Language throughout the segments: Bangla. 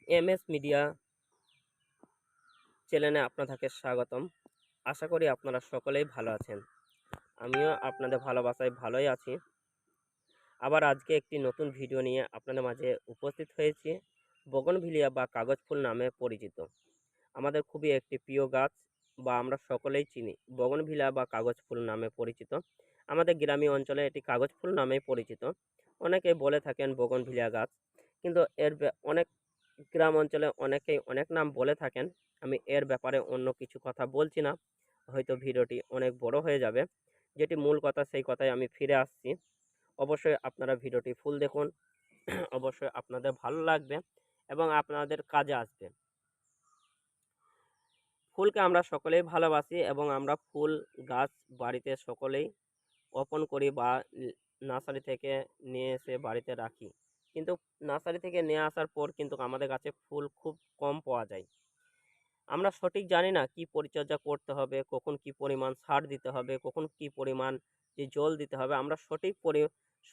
এমএস মিডিয়া চ্যানেলে আপনাদেরকে স্বাগতম। আশা করি আপনারা সকলেই ভালো আছেন। আমিও আপনাদের ভালোবাসায় ভালোই আছি। আবার আজকে একটি নতুন ভিডিও নিয়ে আপনাদের মাঝে উপস্থিত হয়েছি। বগনভিলিয়া বা কাগজ ফুল নামে পরিচিত আমাদের খুবই একটি প্রিয় গাছ, বা আমরা সকলেই চিনি বগনভিলিয়া বা কাগজ ফুল নামে পরিচিত। আমাদের গ্রামীণ অঞ্চলে এটি কাগজ ফুল নামেই পরিচিত। অনেকেই বলে থাকেন বগনভিলিয়া গাছ, কিন্তু অনেক গ্রাম অঞ্চলে অনেকেই অনেক নাম বলে থাকেন। আমি এর ব্যাপারে অন্য কিছু কথা বলছি না, হয়তো ভিডিওটি অনেক বড় হয়ে যাবে। যেটি মূল কথা সেই কথায় আমি ফিরে আসছি। অবশ্যই আপনারা ভিডিওটি ফুল দেখুন। অবশ্যই আপনাদের ভালো লাগবে এবং আপনাদের কাজে আসবে। ফুলকে আমরা সকলেই ভালোবাসি এবং আমরা ফুল গাছ বাড়িতে সকলেই বপন করি বা নার্সারি থেকে নিয়ে এসে বাড়িতে রাখি। কিন্তু নার্সারি থেকে নিয়ে আসার পর কিন্তু আমাদের কাছে ফুল খুব কম পাওয়া যায়। আমরা সঠিক জানি না কি পরিচর্যা করতে হবে, কখন কি পরিমাণ সার দিতে হবে, কখন কি পরিমাণ যে জল দিতে হবে, আমরা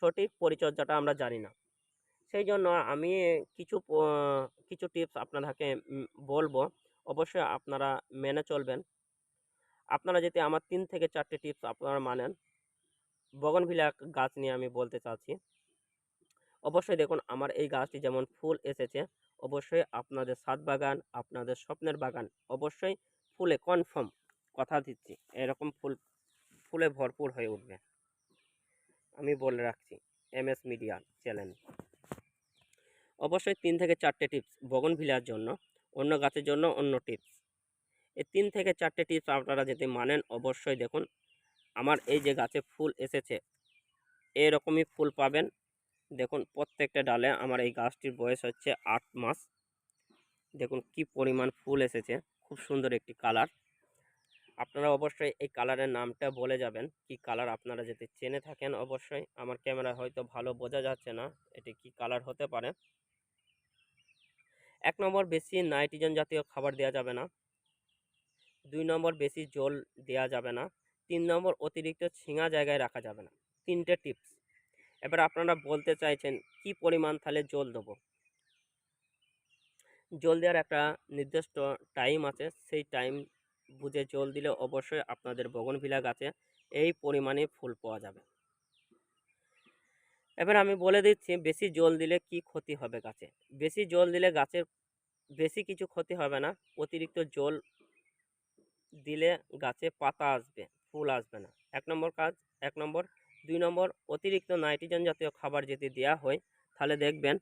সঠিক পরিচর্যাটা আমরা জানি না। সেই জন্য আমি কিছু কিছু টিপস আপনাদেরকে বলবো। অবশ্যই আপনারা মেনে চলবেন। আপনারা যদি আমার ৩ থেকে ৪ টে টিপস আপনারা মানেন, বগনভিলিয়া গাছ নিয়ে আমি বলতে চাচ্ছি। অবশ্যই দেখুন আমার এই গাছটি যেমন ফুল এসেছে, অবশ্যই আপনাদের ছাদ বাগান, আপনাদের স্বপ্নের বাগান অবশ্যই ফুলে কনফার্ম, কথা দিচ্ছি এরকম ফুলে ভরপুর হয়ে উঠবে। আমি বলে রাখছি এমএস মিডিয়া চ্যানেল। অবশ্যই ৩ থেকে ৪ টে টিপস বগনভিলিয়ার জন্য, অন্য গাছের জন্য অন্য টিপস। এই ৩ থেকে ৪ টে টিপস আপনারা যদি মানেন, অবশ্যই দেখুন আমার এই যে গাছে ফুল এসেছে এরকমই ফুল পাবেন। দেখুন প্রত্যেকটা ডালে আমার এই গাছটির বয়স হচ্ছে ৮ মাস। দেখুন কি পরিমাণ ফুল এসেছে, খুব সুন্দর একটি কালার। আপনারা অবশ্যই এই কালারের নামটা বলে যাবেন, কি কালার আপনারা যদি চেনে থাকেন। অবশ্যই আমার ক্যামেরা হয়তো ভালো বোঝা যাচ্ছে না এটি কি কালার হতে পারে। ১ নম্বর, বেশি নাইট্রোজেন জাতীয় খাবার দেওয়া যাবে না। ২ নম্বর, বেশি জল দেওয়া যাবে না। ৩ নম্বর, অতিরিক্ত ছিঙা জায়গায় রাখা যাবে না। ৩টে টিপস। এবার আপনারা বলতে চাইছেন কি পরিমাণ তাহলে জল দেবো। জল দেওয়ার একটা নির্দিষ্ট টাইম আছে, সেই টাইম বুঝে জল দিলে অবশ্যই আপনাদের বগনভিলিয়া গাছে এই পরিমাণে ফুল পাওয়া যাবে। এবার আমি বলে দিচ্ছি বেশি জল দিলে কি ক্ষতি হবে গাছে। বেশি জল দিলে গাছের বেশি কিছু ক্ষতি হবে না, অতিরিক্ত জল দিলে গাছে পাতা আসবে, ফুল আসবে না। ১ নম্বর কাজ, ১ নম্বর। ২ নম্বর, অতিরিক্ত নাইট্রোজেন জাতীয় খাবার যদি দেওয়া হয় তাহলে দেখবেন